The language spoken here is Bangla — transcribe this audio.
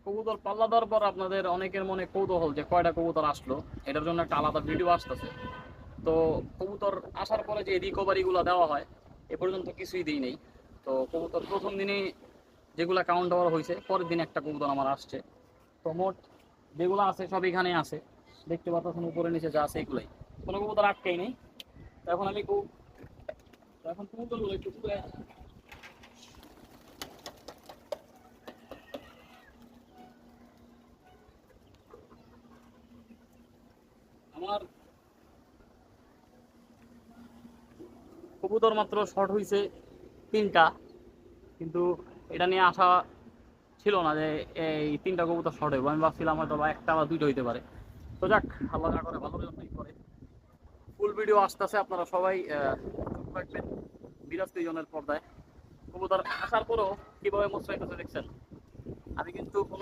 কবুতর পাল্লা দেওয়ার পর আপনাদের অনেকের মনে কৌতূহল যে কয়টা কবুতর আসলো, এটার জন্য একটা আলাদা ভিডিও আসতেছে। তো কবুতর আসার পরে যে রিকভারি গুলো দেওয়া হয় এ পর্যন্ত কিছুই দিই নেই। তো কবুতর প্রথম দিনে যেগুলা কাউন্ট ওভার হয়েছে, পরের দিন একটা কবুতর আমার আসছে। তো মোট যেগুলো আছে সব এখানে আছে, দেখতে পাচ্ছেন উপরে নিচে যা আছে এগুলাই, কোনো কবুতর আটকেই নেই। তো এখন আমি এখন কবুতরগুলো একটু ঘুরে আমার কবুতর মাত্র শর্ট হয়েছে 3টা, কিন্তু এটা নিয়ে আশা ছিল না যে এই 3টা কবুতর শর্ট হইব। আমি ভাবছিলাম হয়তো বা একটা বা দুইটা হইতে পারে। তো যাক, আল্লাহ যা করে ভালোর জন্যই করে। ফুল ভিডিও আসতেছে, আপনারা সবাই চোখ রাখবেন বিরাজ দুইজনের পর্দায়। কবুতর আসার পরেও কিভাবে মোটরসাইকেল দেখছেন, আমি কিন্তু কোনো